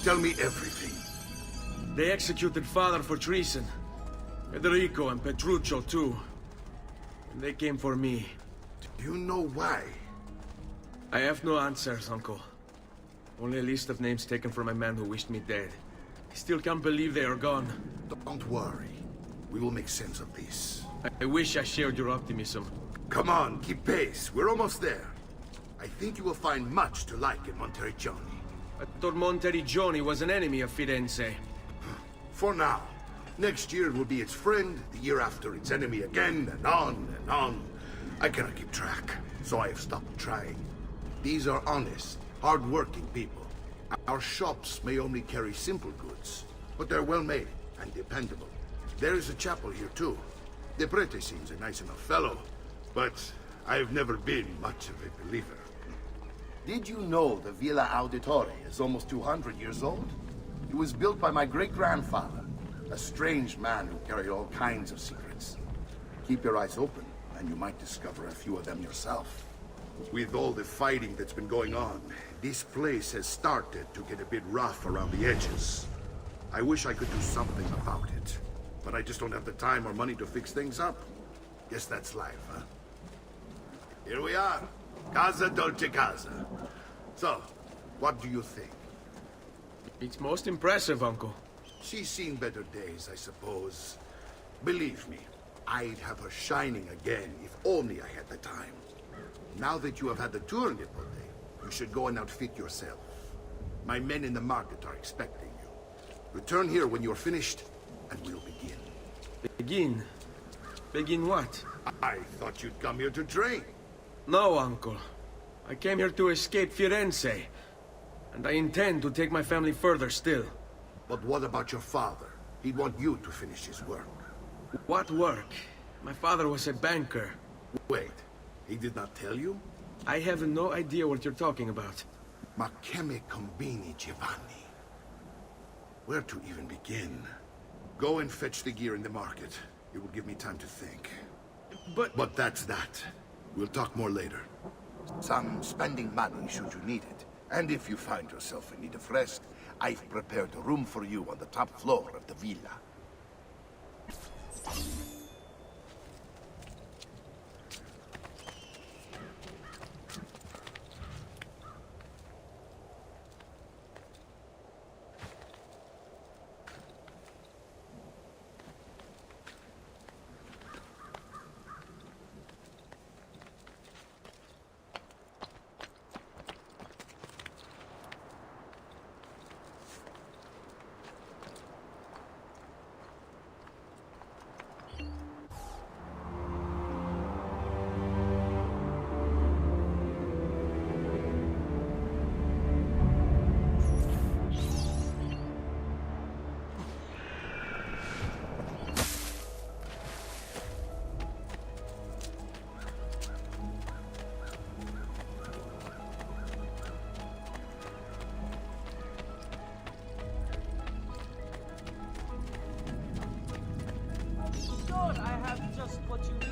Tell me everything. They executed father for treason. Federico and Petruccio too. And they came for me. Do you know why? I have no answers, Uncle. Only a list of names taken from a man who wished me dead. I still can't believe they are gone. Don't worry. We will make sense of this. I wish I shared your optimism. Come on, keep pace. We're almost there. I think you will find much to like in Monteriggioni. I thought Monteriggioni was an enemy of Firenze. For now. Next year it will be its friend, the year after its enemy again, and on and on. I cannot keep track, so I have stopped trying. These are honest, hard-working people. Our shops may only carry simple goods, but they're well-made and dependable. There is a chapel here, too. The Prete seems a nice enough fellow, but I've never been much of a believer. Did you know the Villa Auditore is almost 200 years old? It was built by my great-grandfather, a strange man who carried all kinds of secrets. Keep your eyes open, and you might discover a few of them yourself. With all the fighting that's been going on, this place has started to get a bit rough around the edges. I wish I could do something about it, but I just don't have the time or money to fix things up. Guess that's life, huh? Here we are. Casa Dolce Casa. So, what do you think? It's most impressive, Uncle. She's seen better days, I suppose. Believe me, I'd have her shining again if only I had the time. Now that you have had the tour, Nipote, you should go and outfit yourself. My men in the market are expecting you. Return here when you're finished, and we'll begin. Begin? Begin what? I thought you'd come here to train. No, Uncle. I came here to escape Firenze. And I intend to take my family further still. But what about your father? He'd want you to finish his work. What work? My father was a banker. Wait, he did not tell you? I have no idea what you're talking about. Ma che me combini, Giovanni? Where to even begin? Go and fetch the gear in the market. It will give me time to think. But that's that. We'll talk more later. Some spending money should you need it. And if you find yourself in need of rest, I've prepared a room for you on the top floor of the villa. I have just what you need.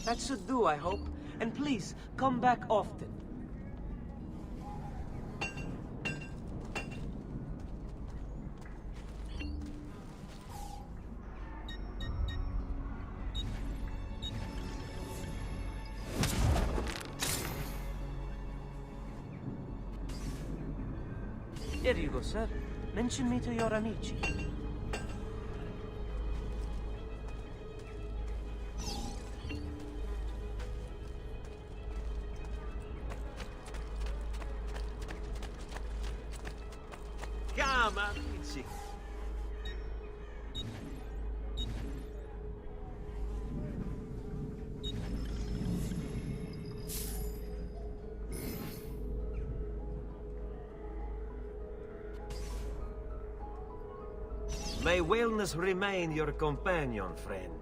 That should do, I hope. And please, come back often. Here you go, sir. Mention me to your amici. Come, amici. May wellness remain your companion, friend.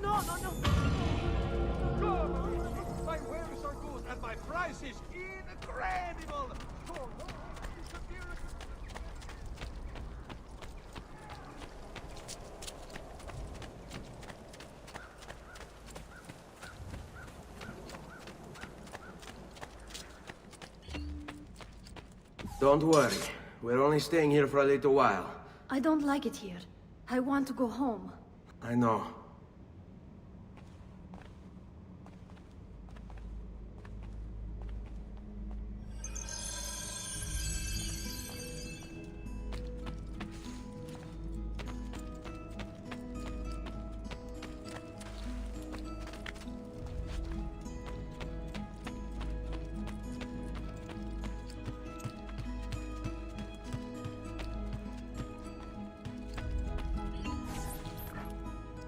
No! My wares are good and my price This is incredible! Don't worry. We're only staying here for a little while. I don't like it here. I want to go home. I know.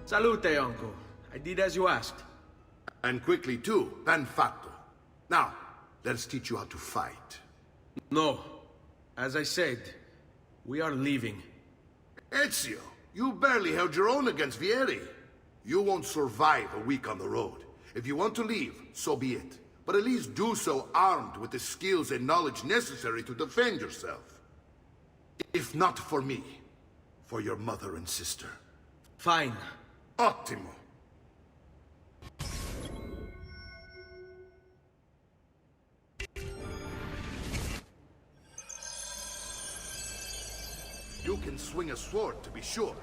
Salute, uncle. I did as you asked. And quickly too, Pt.4. Now, let's teach you how to fight. No. As I said, we are leaving. Ezio, you barely held your own against Vieri. You won't survive a week on the road. If you want to leave, so be it. But at least do so armed with the skills and knowledge necessary to defend yourself. If not for me, for your mother and sister. Fine. Ottimo. You can swing a sword, to be sure,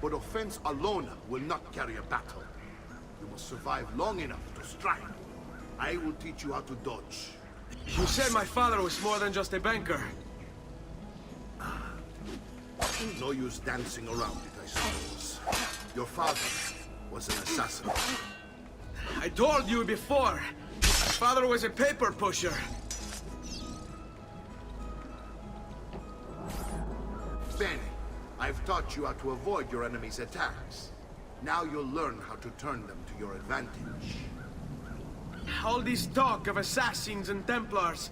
but offense alone will not carry a battle. You must survive long enough to strike. I will teach you how to dodge. You said my father was more than just a banker. No use dancing around it, I suppose. Your father was an assassin. I told you before. My father was a paper pusher. Bene, I've taught you how to avoid your enemy's attacks. Now you'll learn how to turn them to your advantage. All this talk of assassins and Templars,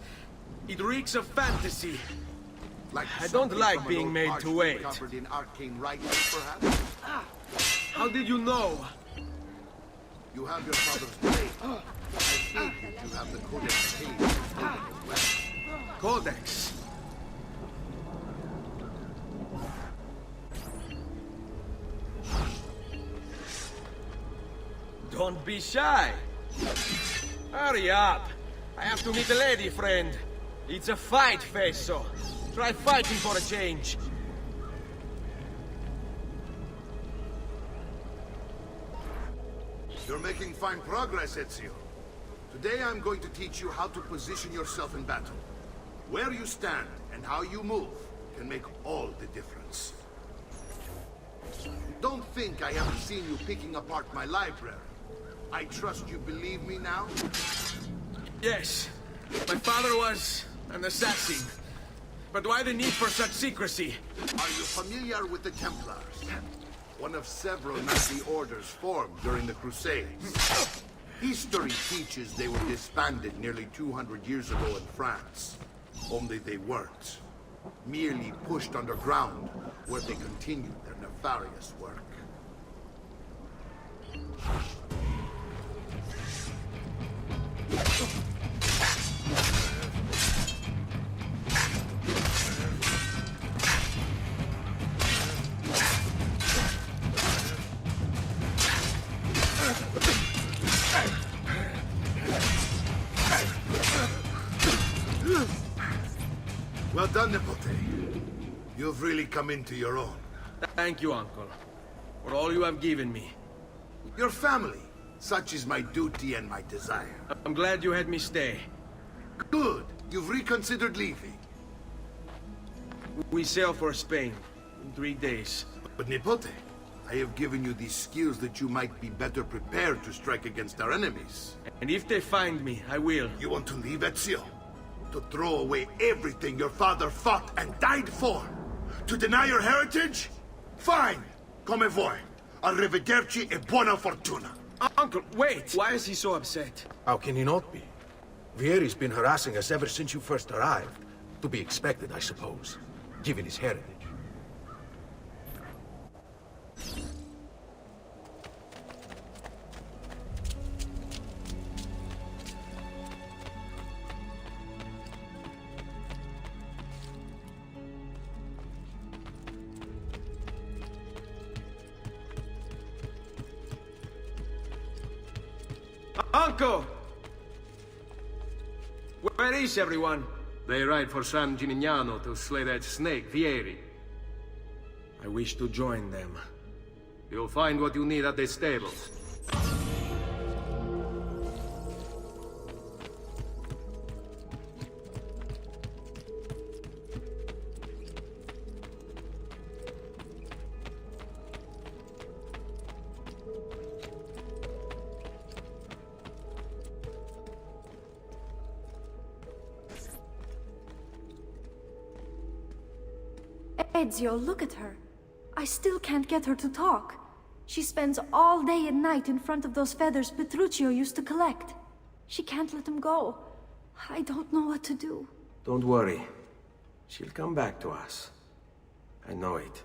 it reeks of fantasy. Like I don't something like from an being old made to parchment wait. covered in arcane writings, perhaps? How did you know? You have your father's blade. I figured you have the Codex page as well. Codex. Don't be shy. Hurry up. I have to meet a lady friend. It's a fight, Fesso. Try fighting for a change. You're making fine progress, Ezio. Today I'm going to teach you how to position yourself in battle. Where you stand and how you move can make all the difference. Don't think I haven't seen you picking apart my library. I trust you believe me now? Yes. My father was an assassin. But why the need for such secrecy? Are you familiar with the Templars? One of several knightly orders formed during the Crusades. History teaches they were disbanded nearly 200 years ago in France. Only they weren't. Merely pushed underground, where they continued their nefarious work. Well done, Nipote. You've really come into your own. Thank you, Uncle, for all you have given me. Your family. Such is my duty and my desire. I'm glad you had me stay. Good. You've reconsidered leaving. We sail for Spain in 3 days. But Nipote, I have given you these skills that you might be better prepared to strike against our enemies. And if they find me, I will. You want to leave, Ezio? To throw away everything your father fought and died for? To deny your heritage? Fine. Come vuoi. Arrivederci e buona fortuna. Uncle, wait! Why is he so upset? How can he not be? Vieri's been harassing us ever since you first arrived. To be expected, I suppose, given his heritage. Uncle! Where is everyone? They ride for San Gimignano to slay that snake, Vieri. I wish to join them. You'll find what you need at the stables. Ezio, look at her. I still can't get her to talk. She spends all day and night in front of those feathers Petruchio used to collect. She can't let them go. I don't know what to do. Don't worry. She'll come back to us. I know it.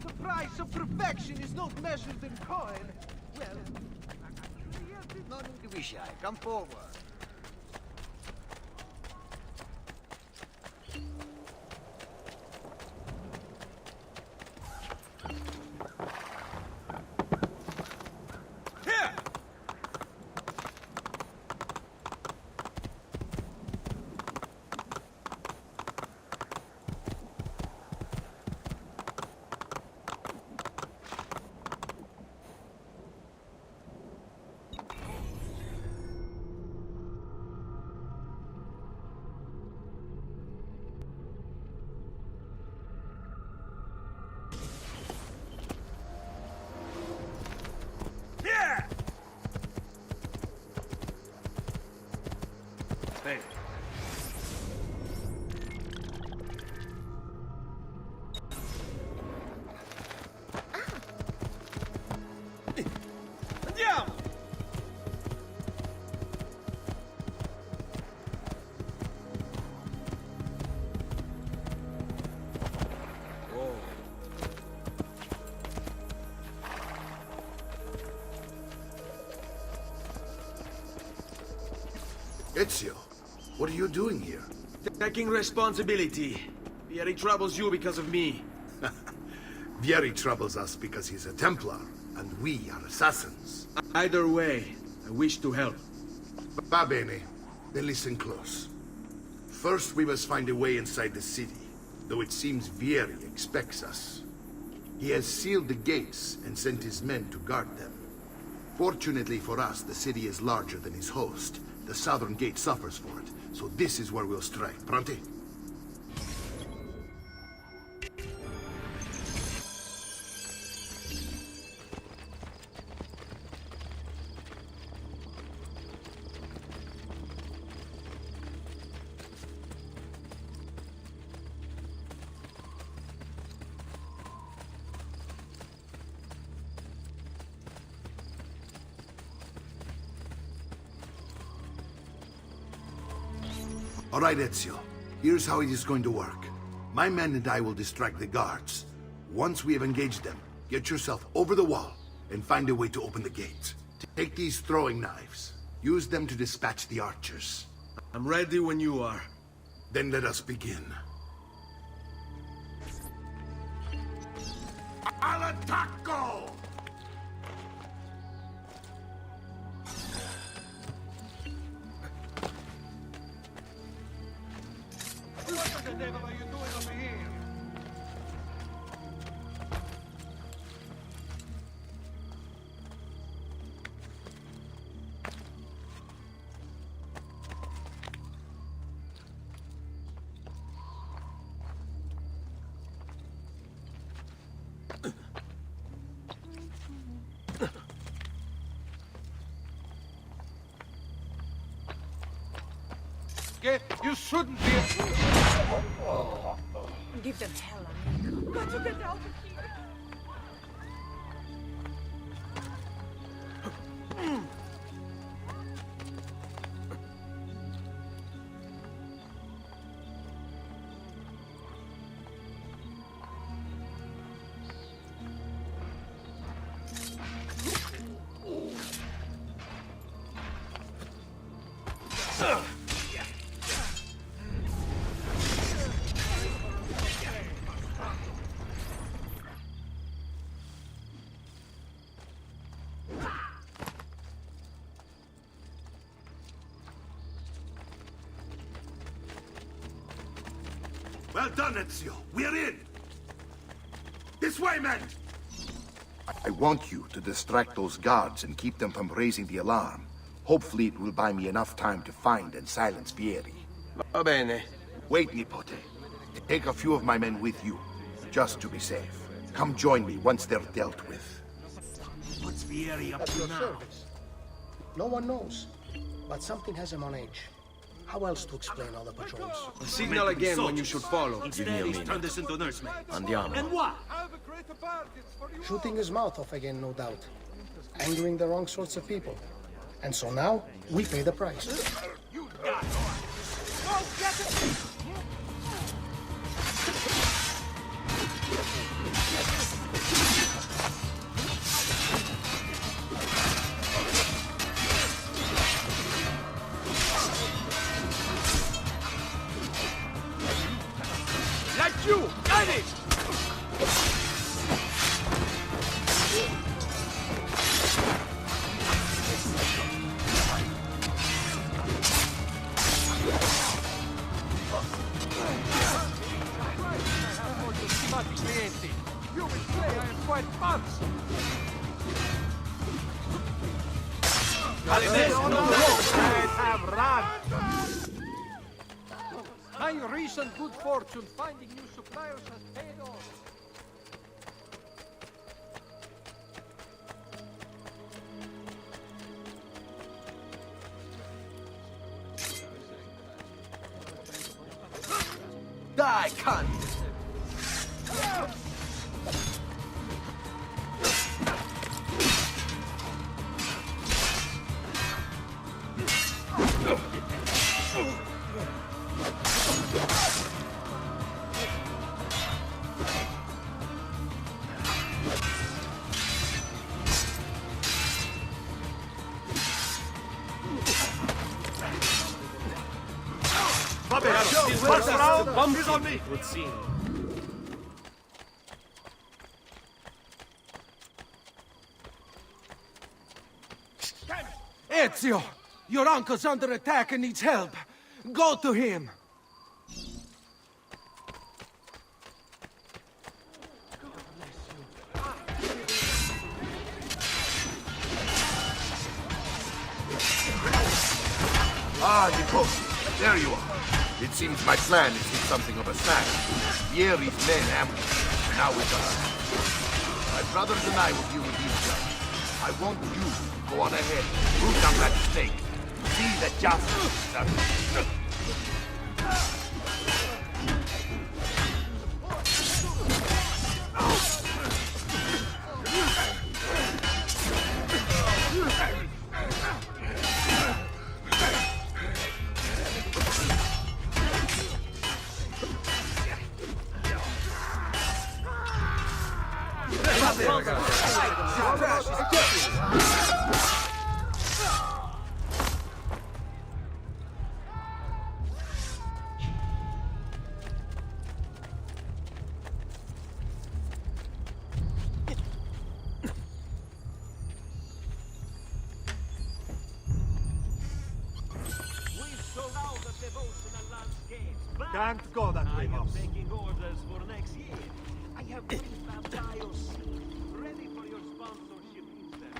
The price of perfection is not measured in coin. Well, no need to be shy. Come forward. Here! Here! Hey. Andiamo! Oh. Ezio, what are you doing here? Taking responsibility. Vieri troubles you because of me. Vieri troubles us because he's a Templar, and we are assassins. Either way, I wish to help. Va bene. Then listen close. First, we must find a way inside the city, though it seems Vieri expects us. He has sealed the gates and sent his men to guard them. Fortunately for us, the city is larger than his host. The southern gate suffers for it, so this is where we'll strike. Pronti? All right, Ezio. Here's how it is going to work. My men and I will distract the guards. Once we have engaged them, get yourself over the wall and find a way to open the gate. Take these throwing knives. Use them to dispatch the archers. I'm ready when you are. Then let us begin. Al attacco! What the devil are you doing over here? You shouldn't be. Give them hell, amigo. Got to get out of here. Well done, Ezio. We're in. This way, men! I want you to distract those guards and keep them from raising the alarm. Hopefully it will buy me enough time to find and silence Vieri. Va bene. Wait, Nipote. Take a few of my men with you, just to be safe. Come join me once they're dealt with. What's Vieri up to now? No one knows, but something has him on edge. How else to explain all the patrols? Signal again when you should follow. Instead, he's turned us into nursemen. Andiamo. And what? Shooting his mouth off again, no doubt. Angering the wrong sorts of people. And so now, we pay the price. You got it. Go get it. Like you! Got it! You will say I am quite fancy. Have run. My recent good fortune finding new suppliers has paid off. Die, cunt! First round is on me! Would seem. Ezio! Your uncle's under attack and needs help. Go to him. Ah, Nipote. There you are. It seems my plan is hit something of a snag. Vieri's men ambushed, and now we're gonna... My brothers and I will deal with these guys. I want you to go on ahead, root down that snake. See that justice is done. Can't go that way, boss. Making orders for next year. I have briefed Dios. Ready for your sponsorship, mister.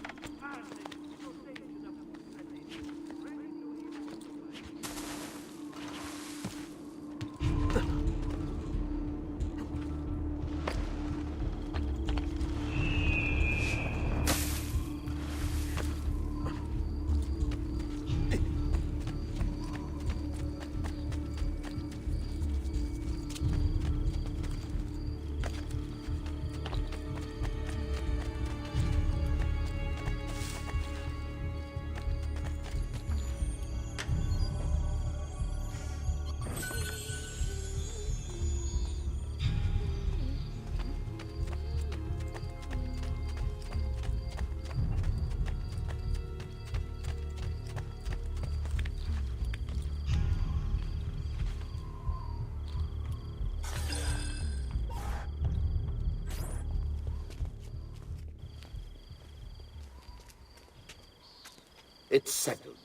It's settled.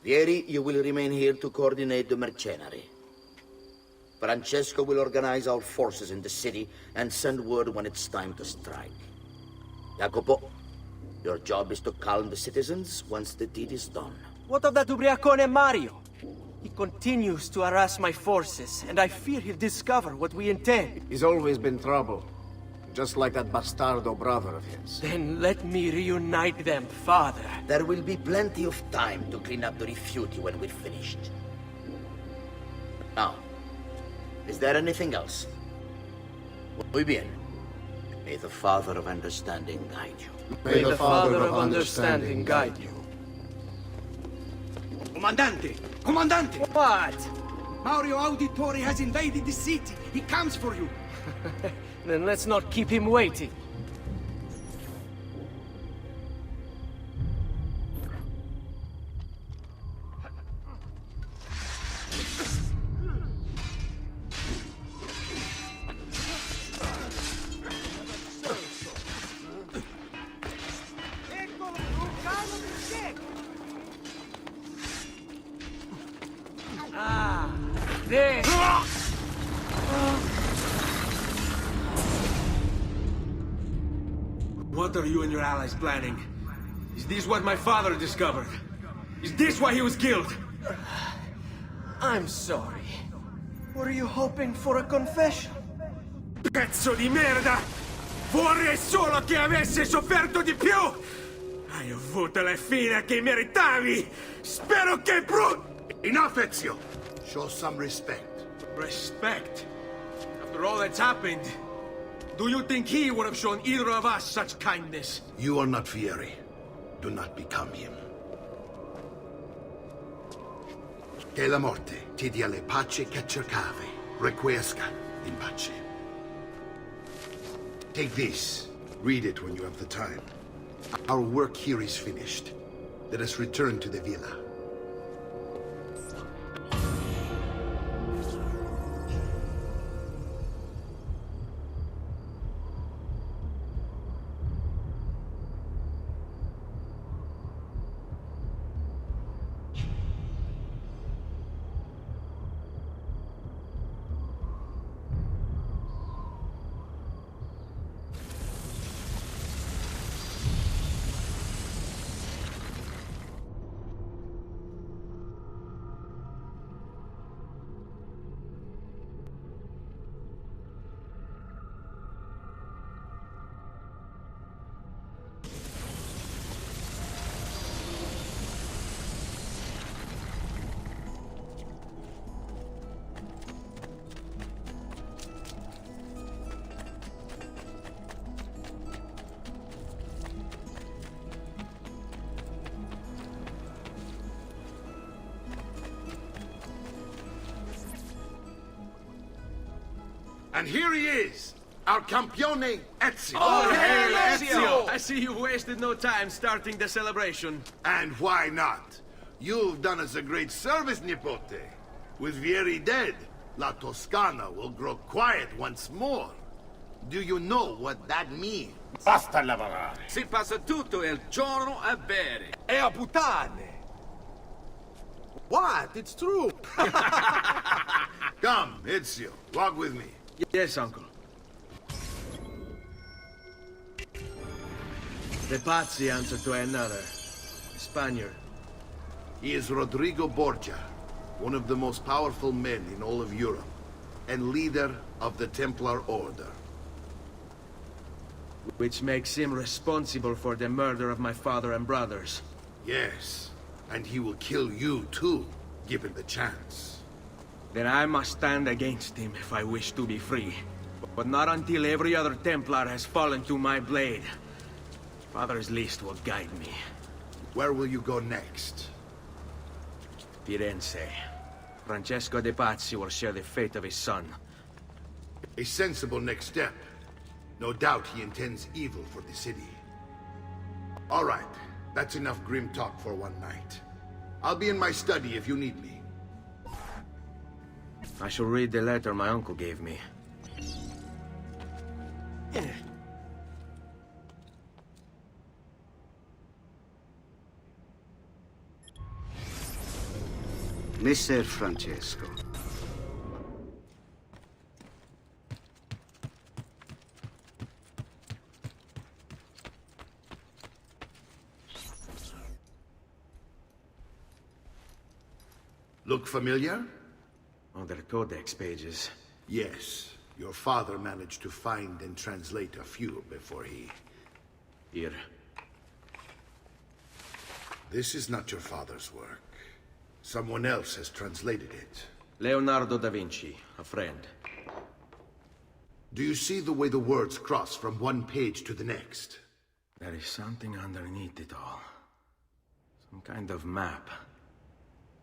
Vieri, you will remain here to coordinate the mercenary. Francesco will organize our forces in the city and send word when it's time to strike. Jacopo, your job is to calm the citizens once the deed is done. What of that Ubriacone Mario? He continues to harass my forces, and I fear he'll discover what we intend. He's always been trouble. Just like that bastardo brother of his. Then let me reunite them, father. There will be plenty of time to clean up the refuge when we're finished. Now, is there anything else? Muy bien. May the Father of Understanding guide you. May the Father of Understanding guide you. Comandante! Comandante! What? Mario Auditore has invaded the city. He comes for you. Then let's not keep him waiting. Ah, there. What are you and your allies planning? Is this what my father discovered? Is this why he was killed? I'm sorry. Were you hoping for a confession? Pezzo di merda! Vorrei solo che avesse sofferto di più! Hai avuto la fine che meritavi! Spero che Enough, Ezio! Show some respect. Respect? After all that's happened, do you think he would have shown either of us such kindness? You are not Vieri. Do not become him. Che la morte ti dia le pace che cercavi. Requiesca in pace. Take this. Read it when you have the time. Our work here is finished. Let us return to the villa. And here he is, our campione Ezio. Oh, hail Ezio! I see you wasted no time starting the celebration. And why not? You've done us a great service, Nipote. With Vieri dead, La Toscana will grow quiet once more. Do you know what that means? Basta lavorare. Si passa tutto il giorno a bere. E a puttane! What? It's true! Come, Ezio, walk with me. Yes, uncle. The Pazzi answer to another. Spaniard. He is Rodrigo Borgia, one of the most powerful men in all of Europe, and leader of the Templar Order. Which makes him responsible for the murder of my father and brothers. Yes, and he will kill you too, given the chance. Then I must stand against him if I wish to be free. But not until every other Templar has fallen to my blade. Father's list will guide me. Where will you go next? Firenze. Francesco de Pazzi will share the fate of his son. A sensible next step. No doubt he intends evil for the city. All right, that's enough grim talk for one night. I'll be in my study if you need me. I shall read the letter my uncle gave me. Eh. Messer Francesco. Look familiar? On their codex pages. Yes. Your father managed to find and translate a few before he... Here. This is not your father's work. Someone else has translated it. Leonardo da Vinci, a friend. Do you see the way the words cross from one page to the next? There is something underneath it all. Some kind of map.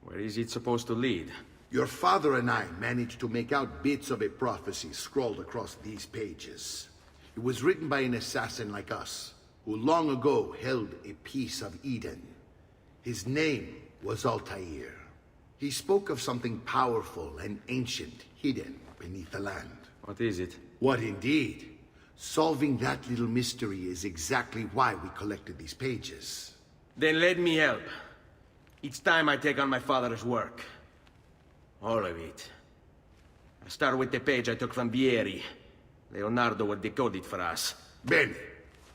Where is it supposed to lead? Your father and I managed to make out bits of a prophecy scrawled across these pages. It was written by an assassin like us, who long ago held a piece of Eden. His name was Altair. He spoke of something powerful and ancient hidden beneath the land. What is it? What indeed? Solving that little mystery is exactly why we collected these pages. Then let me help. It's time I take on my father's work. All of it. I start with the page I took from Vieri. Leonardo will decode it for us. Bene.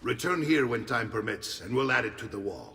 Return here when time permits, and we'll add it to the wall.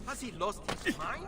Has he lost his mind?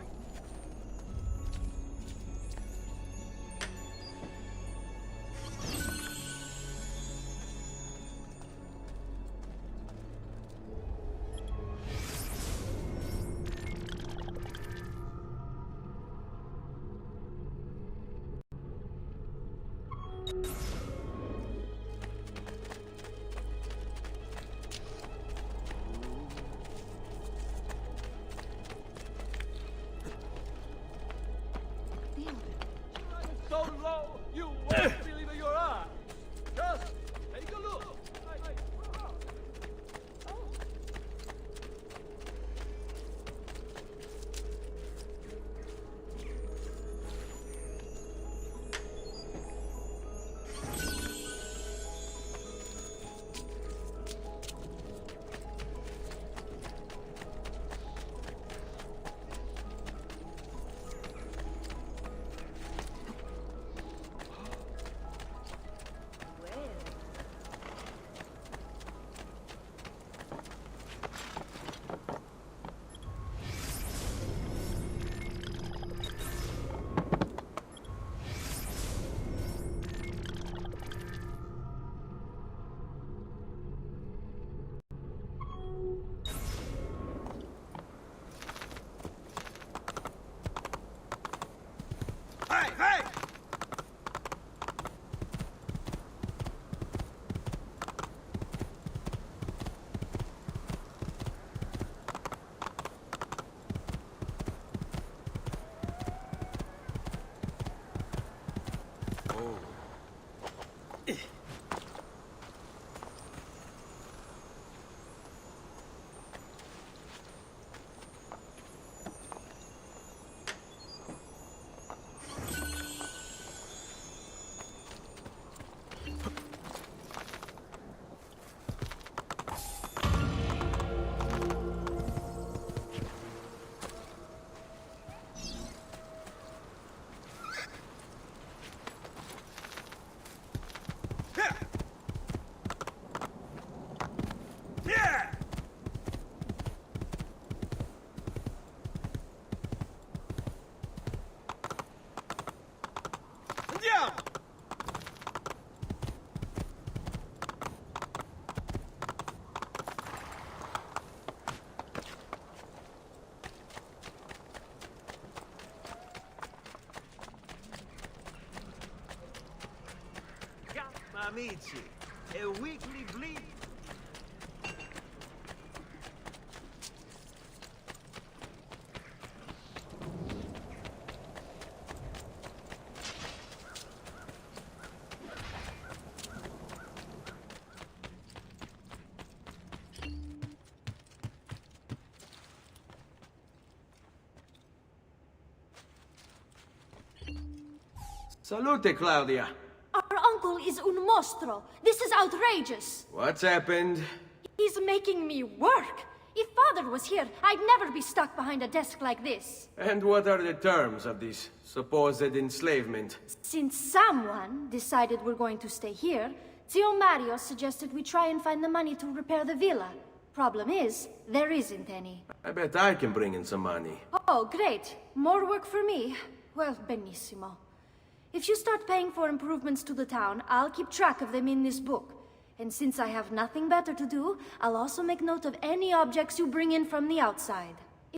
amici. A weekly bleed. Salute, Claudia. Our uncle is un mostro. This is outrageous. What's happened? He's making me work. If Father was here, I'd never be stuck behind a desk like this. And what are the terms of this supposed enslavement? Since someone decided we're going to stay here, Zio Mario suggested we try and find the money to repair the villa. Problem is, there isn't any. I bet I can bring in some money. Oh, great. More work for me. Well, benissimo. If you start paying for improvements to the town, I'll keep track of them in this book. And since I have nothing better to do, I'll also make note of any objects you bring in from the outside.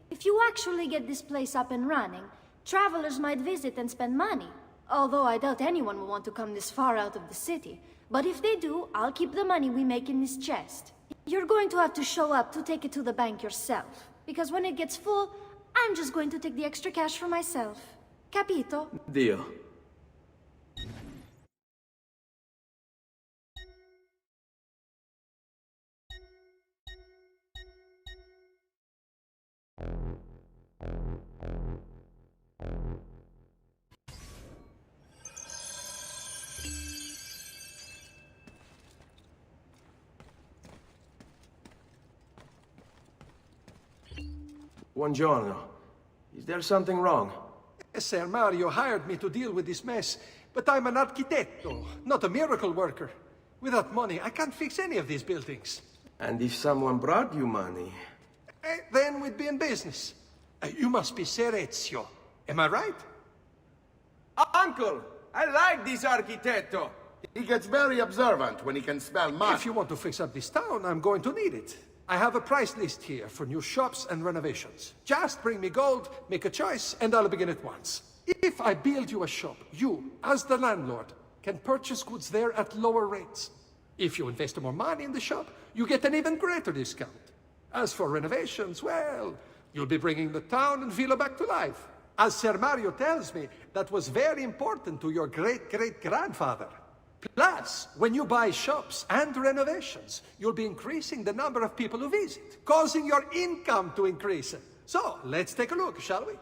If you actually get this place up and running, travelers might visit and spend money. Although I doubt anyone will want to come this far out of the city. But if they do, I'll keep the money we make in this chest. You're going to have to show up to take it to the bank yourself. Because when it gets full, I'm just going to take the extra cash for myself. Capito? Deal. Buongiorno. Is there something wrong? Ser Mario hired me to deal with this mess, but I'm an architetto, not a miracle worker. Without money, I can't fix any of these buildings. And if someone brought you money? Then we'd be in business. You must be Ser Ezio. Am I right? Uncle! I like this architetto! He gets very observant when he can smell mud. If you want to fix up this town, I'm going to need it. I have a price list here for new shops and renovations. Just bring me gold, make a choice, and I'll begin at once. If I build you a shop, you, as the landlord, can purchase goods there at lower rates. If you invest more money in the shop, you get an even greater discount. As for renovations, well, you'll be bringing the town and villa back to life. As Ser Mario tells me, that was very important to your great-great-grandfather. Plus, when you buy shops and renovations, you'll be increasing the number of people who visit, causing your income to increase. So, let's take a look, shall we?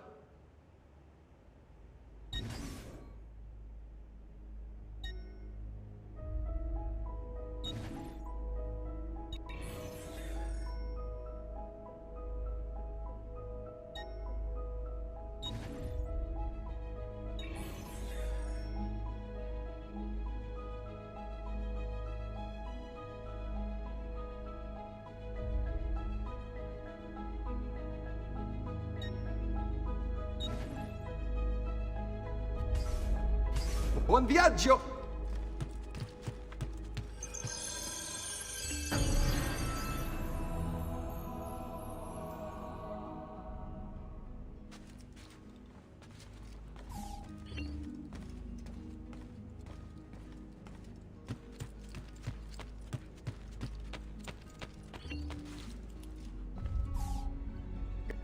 Buon viaggio!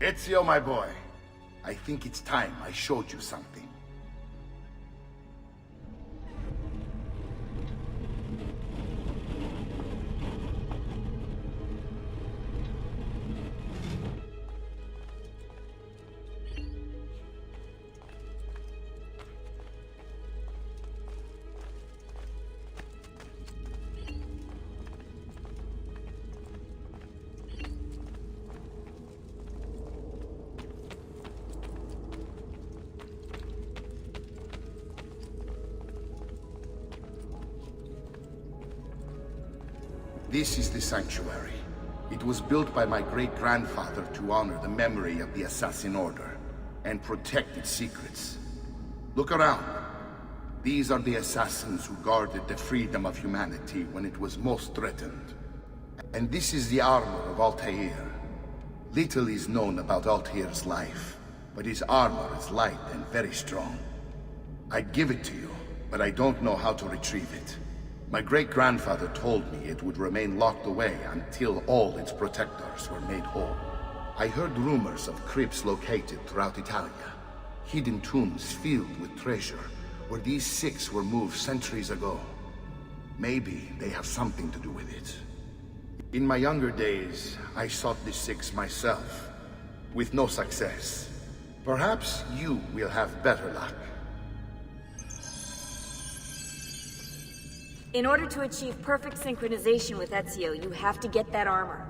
Ezio, my boy. I think it's time I showed you something. This is the sanctuary. It was built by my great-grandfather to honor the memory of the Assassin Order and protect its secrets. Look around. These are the assassins who guarded the freedom of humanity when it was most threatened. And this is the armor of Altair. Little is known about Altair's life, but his armor is light and very strong. I'd give it to you, but I don't know how to retrieve it. My great-grandfather told me it would remain locked away until all its protectors were made whole. I heard rumors of crypts located throughout Italia, hidden tombs filled with treasure, where these six were moved centuries ago. Maybe they have something to do with it. In my younger days, I sought the six myself, with no success. Perhaps you will have better luck. In order to achieve perfect synchronization with Ezio, you have to get that armor.